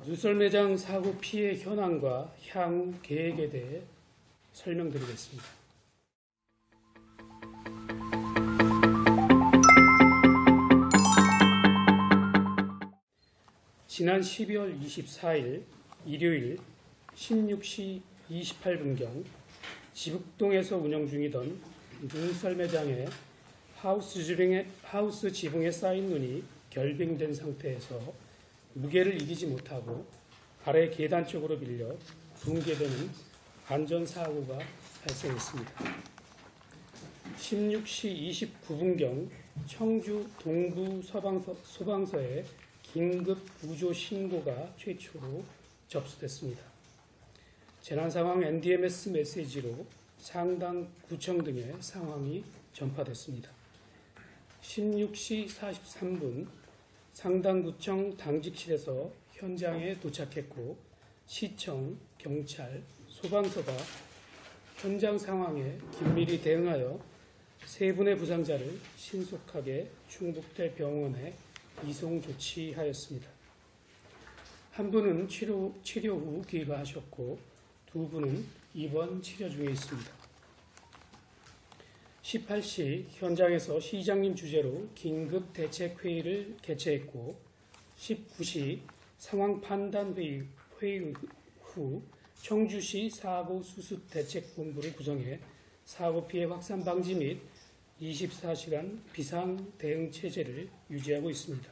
눈썰매장 사고 피해 현황과 향후 계획에 대해 설명드리겠습니다. 지난 12월 24일 일요일 16시 28분경 지북동에서 운영 중이던 눈썰매장에 하우스 지붕에 쌓인 눈이 결빙된 상태에서 무게를 이기지 못하고 아래 계단 쪽으로 밀려 붕괴되는 안전사고가 발생했습니다. 16시 29분경 청주 동부 소방서에 긴급 구조 신고가 최초로 접수됐습니다. 재난상황 NDMS 메시지로 상당 구청 등의 상황이 전파됐습니다. 16시 43분 상당구청 당직실에서 현장에 도착했고 시청, 경찰, 소방서가 현장 상황에 긴밀히 대응하여 세 분의 부상자를 신속하게 충북대 병원에 이송 조치하였습니다. 한 분은 치료 후 귀가하셨고 두 분은 입원 치료 중에 있습니다. 18시 현장에서 시장님 주재로 긴급 대책회의를 개최했고 19시 상황 판단 회의 후 청주시 사고 수습 대책본부를 구성해 사고 피해 확산 방지 및 24시간 비상 대응 체제를 유지하고 있습니다.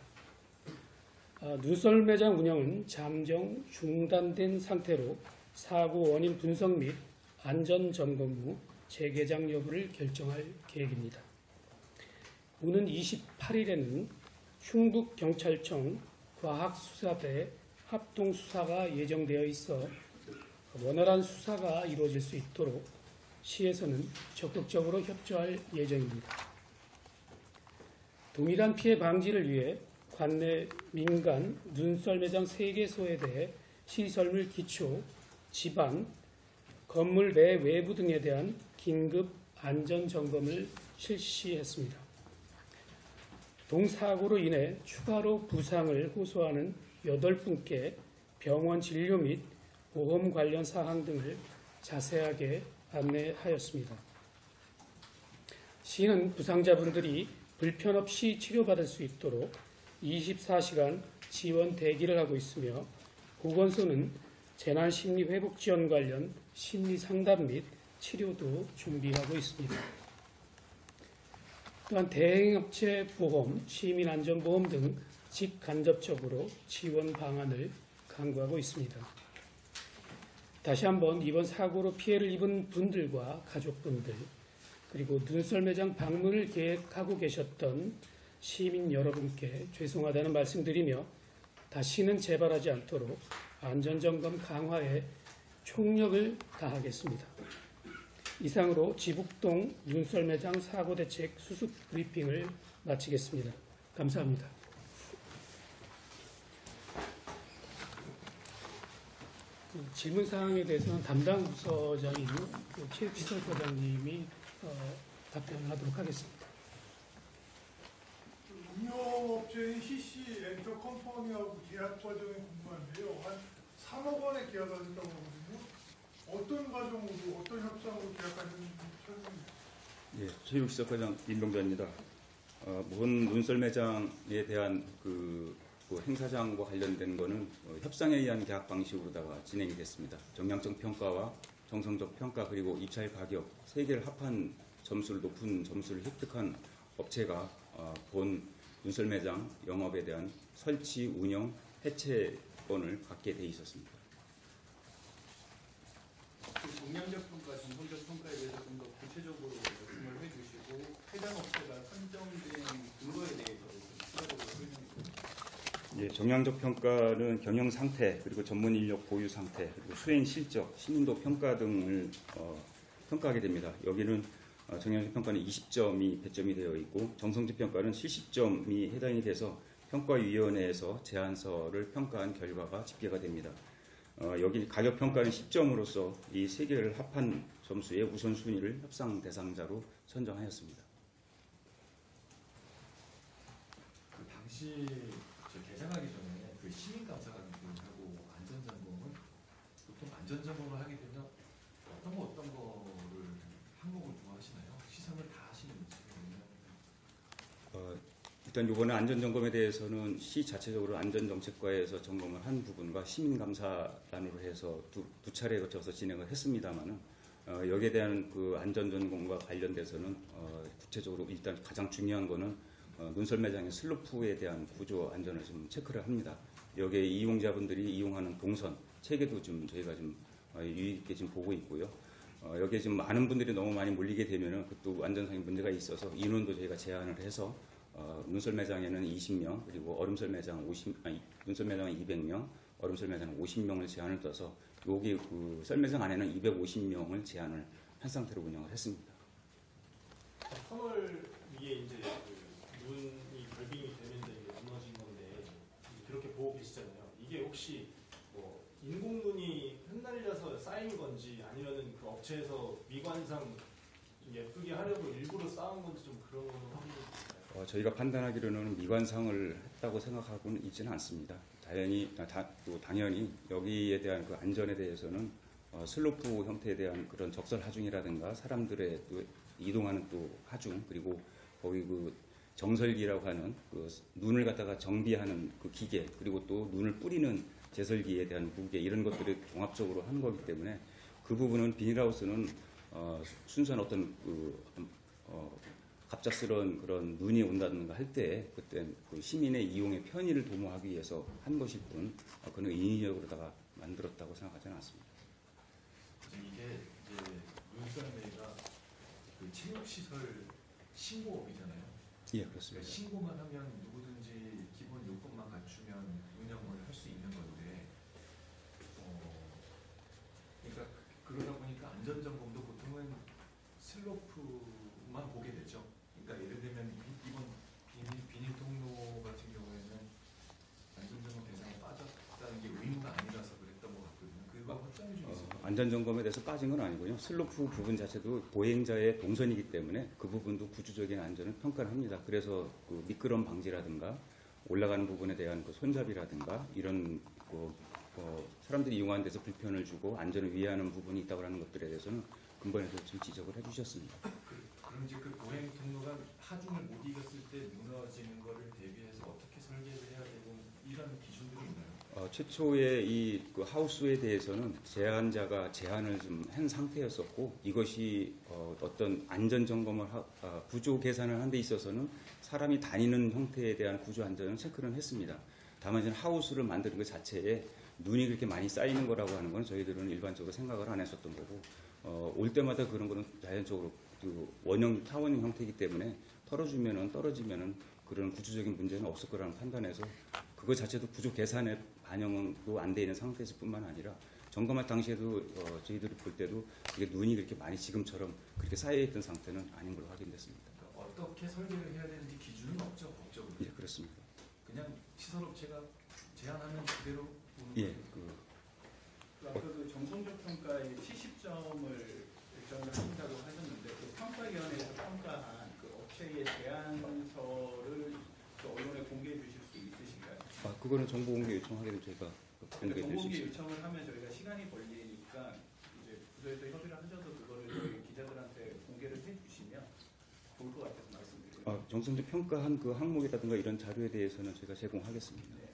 눈썰매장 운영은 잠정 중단된 상태로 사고 원인 분석 및 안전 점검 후 재개장 여부를 결정할 계획입니다. 오는 28일에는 충북경찰청 과학수사대 합동수사가 예정되어 있어 원활한 수사가 이루어질 수 있도록 시에서는 적극적으로 협조할 예정입니다. 동일한 피해 방지를 위해 관내 민간 눈썰매장 3개소에 대해 시설물 기초, 집안, 건물 내 외부 등에 대한 긴급 안전점검을 실시했습니다. 동사고로 인해 추가로 부상을 호소하는 8분께 병원 진료 및 보험 관련 사항 등을 자세하게 안내하였습니다. 시는 부상자분들이 불편 없이 치료받을 수 있도록 24시간 지원 대기를 하고 있으며 보건소는 재난심리회복 지원 관련 심리상담 및 치료도 준비하고 있습니다. 또한 대행업체 보험, 시민안전보험 등 직간접적으로 지원 방안을 강구하고 있습니다. 다시 한번 이번 사고로 피해를 입은 분들과 가족분들 그리고 눈썰매장 방문을 계획하고 계셨던 시민 여러분께 죄송하다는 말씀드리며 다시는 재발하지 않도록 안전점검 강화에 총력을 다하겠습니다. 이상으로 지북동 눈썰매장 사고대책 수습 브리핑을 마치겠습니다. 감사합니다. 질문 사항에 대해서는 담당 부서장인 체육시설과장님이 답변을 하도록 하겠습니다. 운영업체인 CC 엔터컴퍼니하고 계약 과정이 궁금한데요. 한 3억 원의 계약을 했다고 하거든요. 어떤 과정으로, 어떤 협상으로 계약하셨는지 설명해 주세요. 예, 체육시설과장 임병자입니다. 본 눈썰매장에 대한 행사장과 관련된 거는 협상에 의한 계약 방식으로다가 진행이 됐습니다. 정량적 평가와 정성적 평가 그리고 입찰 가격 3개를 합한 점수를 높은 점수를 획득한 업체가 본 눈썰매장 영업에 대한 설치, 운영, 해체권을 갖게 돼 있었습니다. 정량적 평가, 정성적 평가에 대해서 좀 더 구체적으로 말씀을 해주시고 해당 업체가 선정된 근거에 대해서 추가적으로 설명해 주세요. 예, 정량적 평가는 경영 상태 그리고 전문 인력 보유 상태 그리고 수행 실적, 신인도 평가 등을 평가하게 됩니다. 여기는 정량적 평가는 20점이 배점이 되어 있고 정성적 평가는 70점이 해당이 돼서 평가위원회에서 제안서를 평가한 결과가 집계가 됩니다. 여기 가격 평가는 10점으로서 이 3개를 합한 점수의 우선순위를 협상 대상자로 선정하였습니다. 그 당시 개장하기 전에 그 시민감사관하고 안전점검을 하게 되면 어떤 거를 항목을 좋아하시나요? 시선을 다 하시는지. 일단 이번에 안전점검에 대해서는 시 자체적으로 안전정책과에서 점검을 한 부분과 시민감사단으로 해서 두 차례에 거쳐서 진행을 했습니다만은 여기에 대한 그 안전점검과 관련돼서는 구체적으로 일단 가장 중요한 거는 눈썰 매장의 슬로프에 대한 구조 안전을 좀 체크를 합니다. 여기에 이용자분들이 이용하는 동선 체계도 좀 저희가 좀 유의 있게 지금 보고 있고요. 여기에 지금 많은 분들이 너무 많이 몰리게 되면은 그것도 안전상의 문제가 있어서 인원도 저희가 제한을 해서 눈썰 매장에는 20명 그리고 얼음썰 매장 눈썰 매장은 200명, 얼음썰 매장은 50명을 제한을 둬서 여기 그 썰 매장 안에는 250명을 제한을 한 상태로 운영을 했습니다. 터널 위에 이제 그 눈이 결빙이 되면서 이게 무너진 건데 이제 그렇게 보고 계시잖아요. 이게 혹시 뭐 인공눈이 흩날려서 쌓인 건지 아니면은 그 업체에서 미관상 좀 예쁘게 하려고 일부러 쌓은 건지 좀 그런 거는 확인해 주실까요? 저희가 판단하기로는 미관상을 했다고 생각하고는 있지는 않습니다. 당연히 여기에 대한 그 안전에 대해서는 슬로프 형태에 대한 그런 적설 하중이라든가 사람들의 또 이동하는 또 하중 그리고 거기 그 정설기라고 하는 그 눈을 갖다가 정비하는 그 기계 그리고 또 눈을 뿌리는 제설기에 대한 무게 이런 것들을 종합적으로 하는 거기 때문에 그 부분은 비닐하우스는 순수한 어떤 갑작스러운 그런 눈이 온다든가 할 때 그때 그 시민의 이용의 편의를 도모하기 위해서 한 것일 뿐 그는 인위적으로다가 만들었다고 생각하지는 않습니다. 이게 이제 눈썰매가 그 체육시설 신고업이잖아요. 예, 그렇습니다. 신고만 하면 누구든지 기본 요건만 갖추면 운영을 할 수 있는 건데, 그러니까 그러다 보니까 안전점검도 보통은 슬로프만 보게 되죠. 그러니까 예를 들면 이번 비닐 통로 같은 경우에는 안전점검 대상에 빠졌다는 게 의무가 아니라서 그랬던 것 같거든요. 그거 확장이 좀 있어요. 안전점검에 대해서 빠진 건 아니고요. 슬로프 부분 자체도 보행자의 동선이기 때문에 그 부분도 구조적인 안전을 평가를 합니다. 그래서 그 미끄럼 방지라든가 올라가는 부분에 대한 그 손잡이라든가 이런 사람들이 이용하는 데서 불편을 주고 안전을 위해하는 부분이 있다고 하는 것들에 대해서는 근본에서 좀 지적을 해주셨습니다. 그럼 이제 그 보행 통로가 하중을 못 이겼을 때 무너지는 거를 대비해서 어떻게 설계를 해야 되고 이런 기준들이 있나요? 최초에 이 그 하우스에 대해서는 제한자가 제한을 좀 한 상태였었고 이것이 어떤 안전 점검을 구조 계산을 하는 데 있어서는 사람이 다니는 형태에 대한 구조 안전을 체크를 했습니다. 다만 이제 하우스를 만드는 것 자체에 눈이 그렇게 많이 쌓이는 거라고 하는 건 저희들은 일반적으로 생각을 안 했었던 거고 올 때마다 그런 거는 자연적으로 그 원형 타원형 형태이기 때문에 떨어지면은 그런 구조적인 문제는 없을 거라는 판단에서 그거 자체도 구조 계산에 반영도 안 돼 있는 상태에서 뿐만 아니라 점검할 당시에도 저희들이 볼 때도 이게 눈이 그렇게 많이 지금처럼 그렇게 쌓여있던 상태는 아닌 걸로 확인됐습니다. 그러니까 어떻게 설계를 해야 되는지 기준은 없죠, 법적으로. 예, 그렇습니다. 그냥 시설업체가 제한하면 그대로 보는 예, 거예요. 아까 그 정성적 평가에 70점을 결정을 하신다고 하셨는데 그 평가위원회에서 평가한 그 업체의 제안서를 그 언론에 공개해 주실 수 있으신가요? 그거는 정보 공개 요청하게 되면 저희가 공개해 드릴 수 정보공개 있습니다. 요청을 하면 저희가 시간이 걸리니까 이제 부서에서 협의를 하셔서 그거를 저희 기자들한테 공개를 해주시면 좋을 것 같아서 말씀드려요. 정성적 평가한 그 항목이라든가 이런 자료에 대해서는 저희가 제공하겠습니다. 네.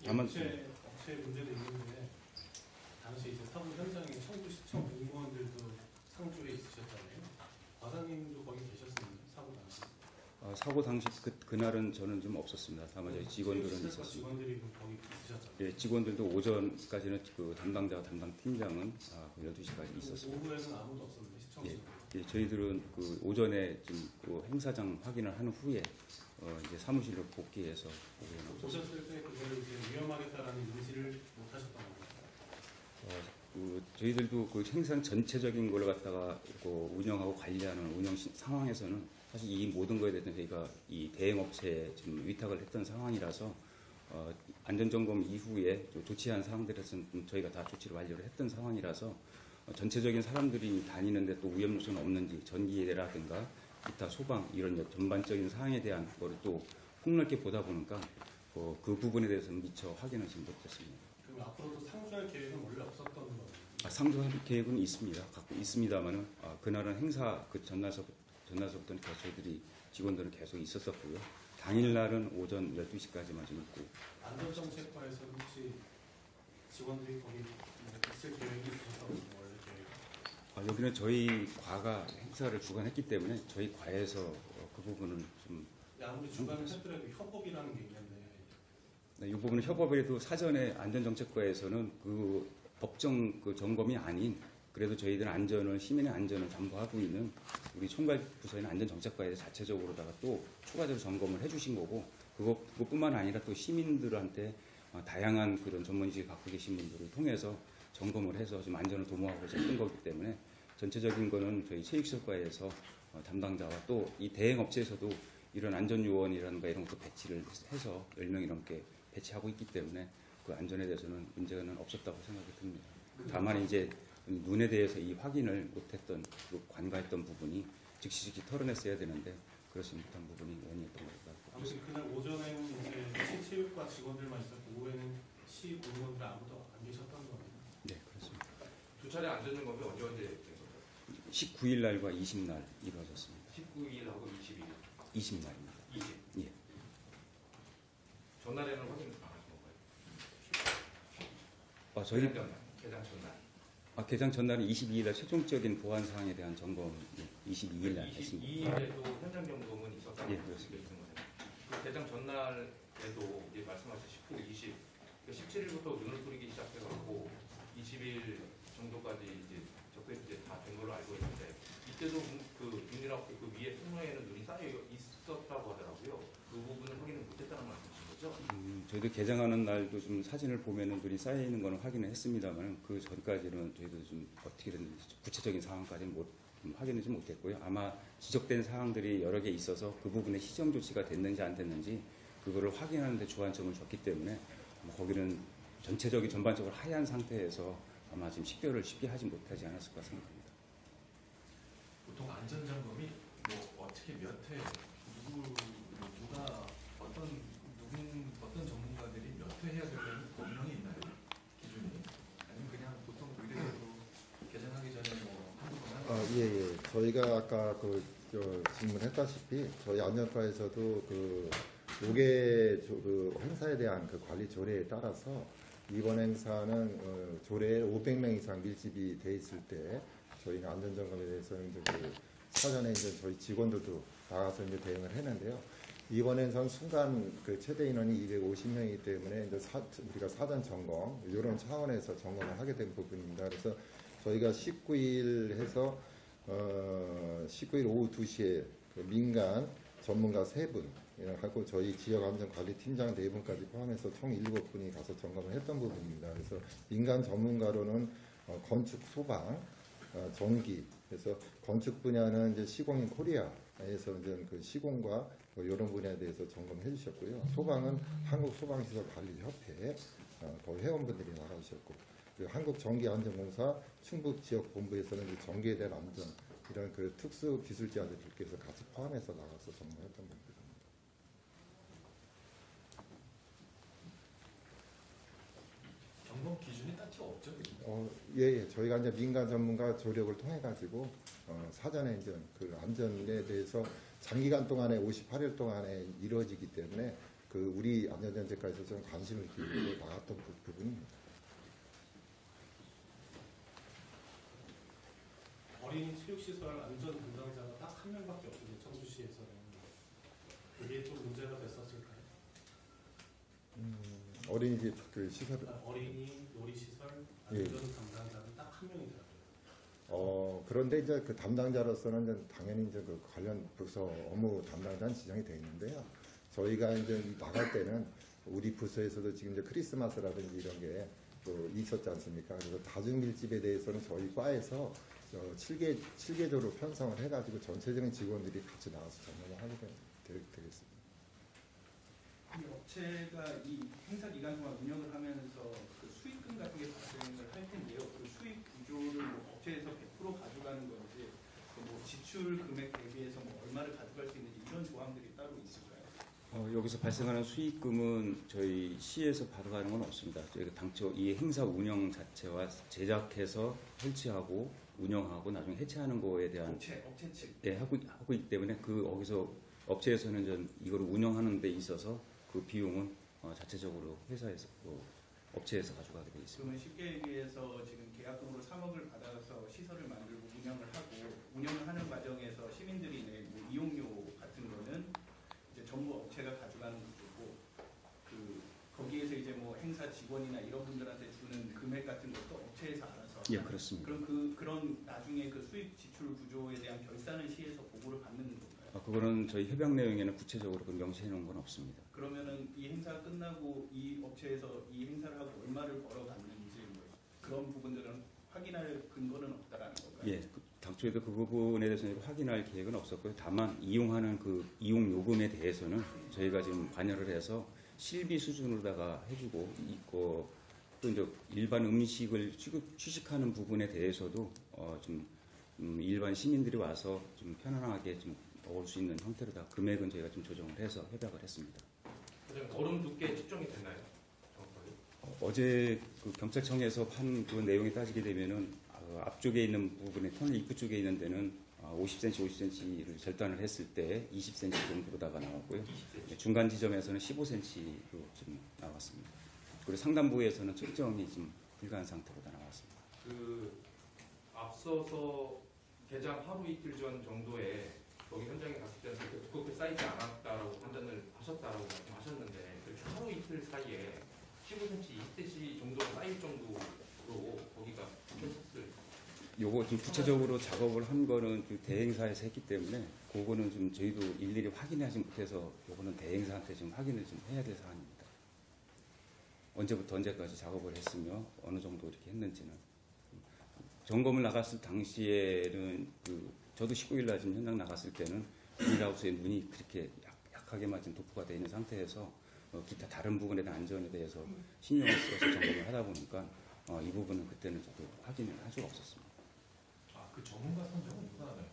다만 업체 문제도 있는데 당시 이제 사고 현장에 청구시청 공무원들도 상주에 있으셨잖아요. 과장님도 거기 계셨습니다. 사고 당시. 사고 당시 그날은 저는 좀 없었습니다. 다만 저희 직원들은 있었습니다. 직원들이 거기 있으셨잖아요. 예, 직원들도 오전까지는 그 담당 팀장은 12시까지 있었습니다. 오후에는 아무도 없었는데 시청에서. 예, 저희들은 그 오전에 지금 그 행사장 확인을 한 후에 이제 사무실로 복귀해서 보셨을 때 그걸 이제 위험하겠다라는 인지를 못 하셨던 건가요? 저희들도 그 행사 전체적인 걸 갖다가 운영하고 관리하는 운영 상황에서는 사실 이 모든 거에 대해서 저희가 이 대행업체에 지금 위탁을 했던 상황이라서 안전점검 이후에 조치한 사항들에서는 저희가 다 조치를 완료를 했던 상황이라서 전체적인 사람들이 다니는데 또 위험 요소는 없는지 전기라든가 기타 소방 이런 전반적인 사항에 대한 거를 또 폭넓게 보다 보니까 그 부분에 대해서는 미처 확인을 지금 못했습니다. 그럼 앞으로도 상주할 계획은 원래 없었던 거예요? 상조할 계획은 있습니다. 갖고 있습니다만은 그날은 행사 그 전날서부터는 계속 저희들이 직원들은 계속 있었었고요. 당일날은 오전 12시까지만 좀 있고. 안전정책과에서 혹시 직원들이 거기 있을 계획이 있으셨다고 원래 계획? 여기는 저희 과가 행사를 주관했기 때문에 저희 과에서 그 부분은 좀 아무리 주관을 했더라도 협업이라는 게 있는데 이 부분은 협업에도 사전에 안전정책과에서는 그 법정 그 점검이 아닌 그래도 저희들 안전을 시민의 안전을 담보하고 있는 우리 총괄 부서인 안전정책과에 자체적으로다가 또 추가적으로 점검을 해주신 거고 그것뿐만 아니라 또 시민들한테 다양한 그런 전문지식 갖고 계신 분들을 통해서 점검을 해서 좀 안전을 도모하고자 했던 거기 때문에 전체적인 거는 저희 체육시설과에서 담당자와 또 이 대행 업체에서도 이런 안전요원이라든가 이런 것도 배치를 해서 10명이 넘게 배치하고 있기 때문에 그 안전에 대해서는 문제는 없었다고 생각이 듭니다. 다만 이제 눈에 대해서 이 확인을 못했던 그 관가했던 부분이 즉시 털어냈어야 되는데 그렇지 못한 부분이 원인이었던 것 같습니다. 아무튼 그날 오전에는 이제 시체육과 직원들만 있었고 오후에는 시 공무원들 아무도 안 계셨던 거예요. 네, 그렇습니다. 두 차례 안전점검이 언제 된 거죠? 19일 날과 20날 이루어졌습니다. 19일하고 20일. 20날입니다. 20. 예. 전날에는 확인 안 하신 건가요? 저희 개장 전날. 개장 전날은 22일 날 최종적인 보안 사항에 대한 점검 22일 날 했습니다. 22일에도 현장 점검은 있었다고 예, 그렇습니다. 그 개장 전날에도 이제 말씀하신 19, 20, 17일부터 눈을 뿌리기 시작해갖고 20일 정도까지 이제 접근이 이제 다 된 걸로 알고 있는데 이때도 그 눈이라고 그 위에 통로에는 눈이 쌓여 있었다고 하더라고요. 그 부분을 확인을 못했다는 말씀이신 거죠? 저희도 개장하는 날도 좀 사진을 보면은 눈이 쌓여 있는 거는 확인을 했습니다만 그 전까지는 저희도 좀 어떻게 됐는지 구체적인 상황까지는 확인하지 못했고요. 아마 지적된 사항들이 여러 개 있어서 그 부분에 시정 조치가 됐는지 안 됐는지 그거를 확인하는 데 주안점을 줬기 때문에 거기는 전체적인 전반적으로 하얀 상태에서 아마 지금 식별을 쉽게 하지 못하지 않았을까 생각합니다. 보통 안전점검이 뭐 어떻게 몇 회, 누가 어떤 전문가들이 몇 회 해야 되는 법령이 있나요? 기준이? 아니면 그냥 보통 의뢰대로 개장하기 전에 뭐 한두 번 하는 예. 저희가 아까 질문했다시피 저희 안전과에서도 그 요게 그 행사에 대한 그 관리 조례에 따라서 이번 행사는 조례에 500명 이상 밀집이 돼 있을 때 저희는 안전점검에 대해서는 이제 그 사전에 이제 저희 직원들도 나가서 이제 대응을 했는데요. 이번 행사는 순간 그 최대 인원이 250명이기 때문에 이제 우리가 사전 점검 이런 차원에서 점검을 하게 된 부분입니다. 그래서 저희가 19일 해서 19일 오후 2시에 그 민간 전문가 3분 하고 저희 지역안전관리팀장 4분까지 포함해서 총 7분이 가서 점검을 했던 부분입니다. 그래서 민간 전문가로는 건축, 소방, 전기, 그래서 건축 분야는 이제 시공인 코리아에서 이제 그 시공과 뭐 이런 분야에 대해서 점검해 주셨고요. 소방은 한국소방시설관리협회 거기 회원분들이 나가주셨고, 그리고 한국전기안전공사 충북지역본부에서는 이제 전기에 대한 안전 이런 그 특수 기술자들께서 같이 포함해서 나가서 점검했던 부분입니다. 점검 기준이 딱히 없죠? 예. 저희가 이제 민간 전문가 조력을 통해 가지고 사전에 이제 그 안전에 대해서 장기간 동안에 58일 동안에 이루어지기 때문에 그 우리 안전정책과에서 좀 관심을 기울이고 나갔던 부분입니다. 어린이 체육시설 안전 담당자가 딱 한 명밖에 없는데 청주시에서는 그게 좀 문제가 됐었을까요? 어린이집 그 시설 어린이 놀이시설 예. 안전 담당자는 딱 한 명이더라고요. 그런데 이제 그 담당자로서는 이제 당연히 이제 그 관련 부서 업무 담당자는 지정이 되어 있는데요. 저희가 이제 나갈 때는 우리 부서에서도 지금 이제 크리스마스라든지 이런 게 또 있었지 않습니까? 그래서 다중 밀집에 대해서는 저희 과에서 7개조로 편성을 해가지고 전체적인 직원들이 같이 나와서 점검을 하게 되겠습니다. 이 업체가 이 행사 기간 동안 운영을 하면서 그 수익금 같은 게 발생을 할 텐데요. 그 수익 구조를 뭐 업체에서 100% 가져가는 건지, 뭐 지출 금액 대비해서 뭐 얼마를 가져갈 수 있는지 이런 조항들이 따로 있을까요? 여기서 발생하는 수익금은 저희 시에서 받아가는 건 없습니다. 저희가 당초 이 행사 운영 자체와 제작해서 설치하고 운영하고 나중에 해체하는 거에 대한 업체 측. 예, 하고 있기 때문에 그 거기서 업체에서는 전 이걸 운영하는 데 있어서 그 비용은 자체적으로 회사에서 업체에서 가져가게 되어 있습니다. 그러면 쉽게 얘기해서 지금 계약금으로 3억을 받아서 시설을 만들고 운영을 하고 운영을 하는 과정에서 시민들이 내 뭐 이용료 같은 거는 이제 전부 업체가 가져가는 구조고 거기에서 이제 뭐 행사 직원이나 이런 분들한테 주는 금액 같은 것도 업체에서 알아서. 예, 그렇습니다. 그럼 그런 나중에 그 수익 지출 구조에 대한 결산은 시에서 보고를 받는 건가요? 그거는 저희 협약 내용에는 구체적으로 명시해 놓은 건 없습니다. 그러면은 이 행사 끝나고 이 업체에서 이 행사를 하고 얼마를 벌어갔는지 뭐 그런 부분들은 확인할 근거는 없다라는 건가요? 예, 당초에도 그 부분에 대해서는 확인할 계획은 없었고요. 다만 이용하는 그 이용 요금에 대해서는 저희가 지금 관여를 해서 실비 수준으로다가 해주고 있고 또 이제 일반 음식을 취식하는 부분에 대해서도 좀 일반 시민들이 와서 좀 편안하게 좀 먹을 수 있는 형태로다 금액은 저희가 좀 조정을 해서 협약을 했습니다. 얼음 두께 측정이 됐나요? 정확하게? 어제 그 경찰청에서 한 그 내용에 따지게 되면은 앞쪽에 있는 부분에 터널 입구 쪽에 있는 데는 50cm, 50cm를 절단을 했을 때 20cm 정도로다가 나왔고요. 20cm. 중간 지점에서는 15cm로 좀 나왔습니다. 그리고 상단부에서는 측정이 좀 불가한 상태로다 나왔습니다. 앞서서 개장 하루 이틀 전 정도에 거기 현장에 갔을 때는 그렇게 두껍게 쌓이지 않았다라고 판단을 하셨다라고 말씀하셨는데 그렇게 하루 이틀 사이에 15cm, 20cm 정도 쌓일 정도로 거기가 펼쳤을. 요거 좀 구체적으로 작업을 한 거는 그 대행사에서 했기 때문에 그거는 좀 저희도 일일이 확인하지 못해서 요거는 대행사한테 좀 확인을 좀 해야 될 사안입니다. 언제부터 언제까지 작업을 했으며 어느 정도 이렇게 했는지는 점검을 나갔을 당시에는 저도 19일 날 지금 현장 나갔을 때는 비닐하우스에 문이 그렇게 약하게만 지금 도포가 되어 있는 상태에서 기타 다른 부분에 대한 안전에 대해서 신경을 써서 점검을 하다 보니까 이 부분은 그때는 저도 확인을 할 수가 없었습니다. 그 전문가 선정은 누가 하나요?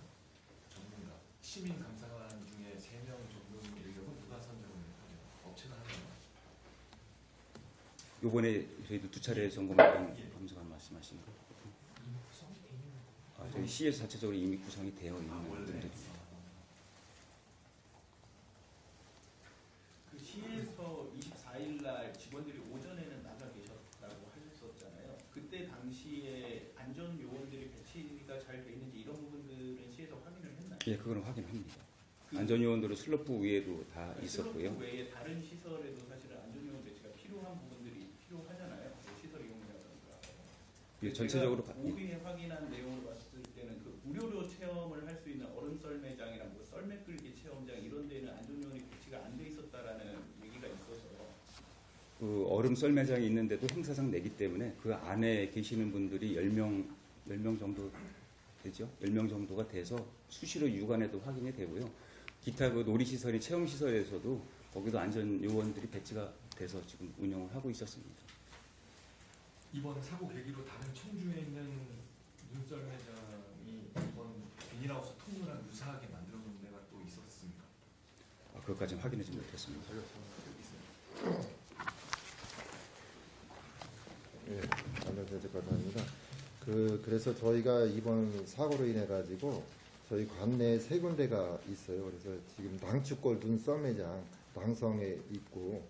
전문가 시민 감사관 중에 3명 정도 인력은 누가 선정을 하나요? 업체가 하나요? 요번에 저희도 2차례 점검했던 감사관 말씀하시는 거. 저희 시에서 자체적으로 이미 구성이 되어 있는 분들입니다. 그 시에서 24일 날 직원들이 오전에는 나가 계셨다고 하셨었잖아요. 그때 당시에 안전 요원들이 배치가 잘 돼 있는지 이런 부분들은 시에서 확인을 했나요? 예, 그거는 확인합니다. 안전 요원들은 슬로프 위에도 다 있었고요. 슬로프 외에 다른 시설에도 사실은 안전 요원 배치가 필요한 부분들이 필요하잖아요. 시설 이용료라든가. 예, 전체적으로 오후에 확인한 내용을 봤을 때는 그 무료로 체험을 할 수 있는 얼음 썰매장이랑 뭐 썰매 끌기 체험장 이런 데는 안전 요원이 배치가 안 돼 있었다라는 얘기가 있어서. 그 얼음 썰매장이 있는데도 행사장 내기 때문에 그 안에 계시는 분들이 10명 정도 되죠. 10명 정도가 돼서 수시로 육안에도 확인이 되고요. 기타 그 놀이시설이 체험시설에서도 거기도 안전 요원들이 배치가 돼서 지금 운영을 하고 있었습니다. 이번 사고 계기로 다른 청주에 있는 눈썰매장이 이번 비닐하우스 통로랑 유사하게 만들어 놓은 데가 또 있었습니까? 그것까지는 확인하지 못했습니다. 예, 안전대책과장입니다. 그래서 저희가 이번 사고로 인해 가지고 저희 관내에 3군데가 있어요. 그래서 지금 낭축골 눈썰매장 낭성에 있고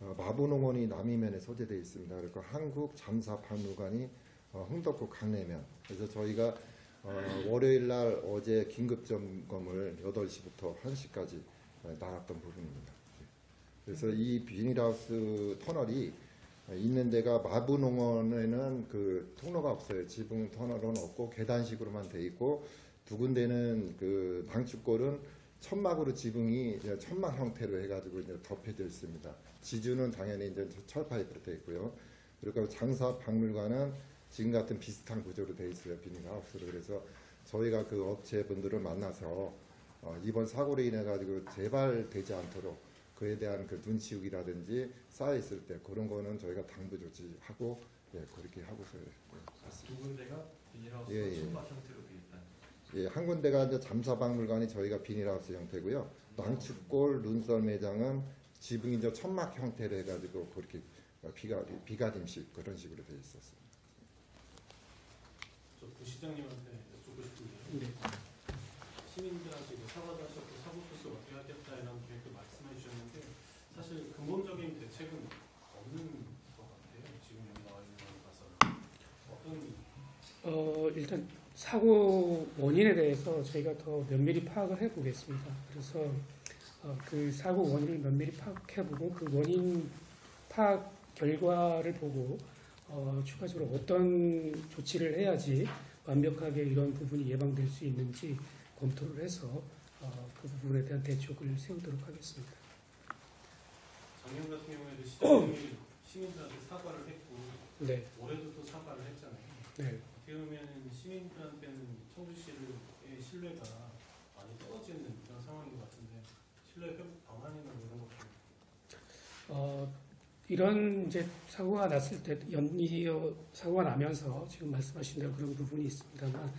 마부농원이 남이면에 소재되어 있습니다. 그리고 한국잠사박물관이 흥덕구 강내면. 그래서 저희가 월요일 날 어제 긴급 점검을 8시부터 1시까지 나갔던 부분입니다. 그래서 이 비닐하우스 터널이 있는 데가 마부농원에는 그 통로가 없어요. 지붕 터널은 없고 계단식으로만 돼 있고, 2군데는 그 낭축골은 천막으로 지붕이 이제 천막 형태로 해가지고 이제 덮여져 있습니다. 지주는 당연히 이제 철파이프로 되어 있고요. 그리고 장사박물관은 지금 같은 비슷한 구조로 되어 있어요. 비닐하우스로. 그래서 저희가 그 업체분들을 만나서 이번 사고로 인해 가지고 재발되지 않도록 그에 대한 그 눈치우기라든지 쌓여 있을 때 그런 거는 저희가 당부 조치하고 그렇게 하고서 두 군데가 비닐하우스 예. 천막 형태로 되어 있다. 예, 한 군데가 이제 잠사박물관이 저희가 비닐하우스 형태고요. 낭축골 눈썰매장은 지붕이 이제 천막 형태로 해가지고 그렇게 비가림식 그런 식으로 되어 있었어요. 저 부시장님한테 여쭙고 싶은 게 네. 시민들한테 이제 사과도 하셨고 사고 수습 어떻게 하겠다 이런 계획도 말씀해 주셨는데 사실 근본적인 대책은 없는 것 같아요. 지금 여기 나와 있는 걸 봐서는 어떤 일단 사고 원인에 대해서 저희가 더 면밀히 파악을 해보겠습니다. 그래서 그 사고 원인을 면밀히 파악해보고 그 원인 파악 결과를 보고 추가적으로 어떤 조치를 해야지 완벽하게 이런 부분이 예방될 수 있는지 검토를 해서 그 부분에 대한 대책을 세우도록 하겠습니다. 작년 같은 경우에도 시장님이 시민들한테 사과를 했고 네, 올해도 또 사과를 했잖아요. 네. 어떻게 보면 시민들한테는 청주시의 신뢰가 많이 떨어지는 그런 상황인 것 같은데 신뢰 회복 방안이나 이런 것들 이런 이제 사고가 났을 때 연이어 사고가 나면서 지금 말씀하신 대로 그런 부분이 있습니다만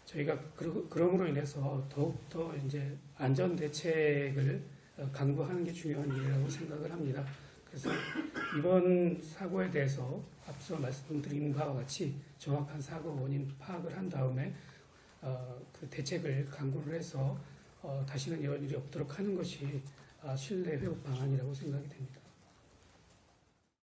저희가 그럼으로 인해서 더욱더 이제 안전 대책을 강구하는 게 중요한 일이라고 생각을 합니다. 그래서 이번 사고에 대해서 앞서 말씀드린 바와 같이 정확한 사고 원인 파악을 한 다음에 그 대책을 강구를 해서 다시는 이런 일이 없도록 하는 것이 신뢰 회복 방안이라고 생각이 됩니다.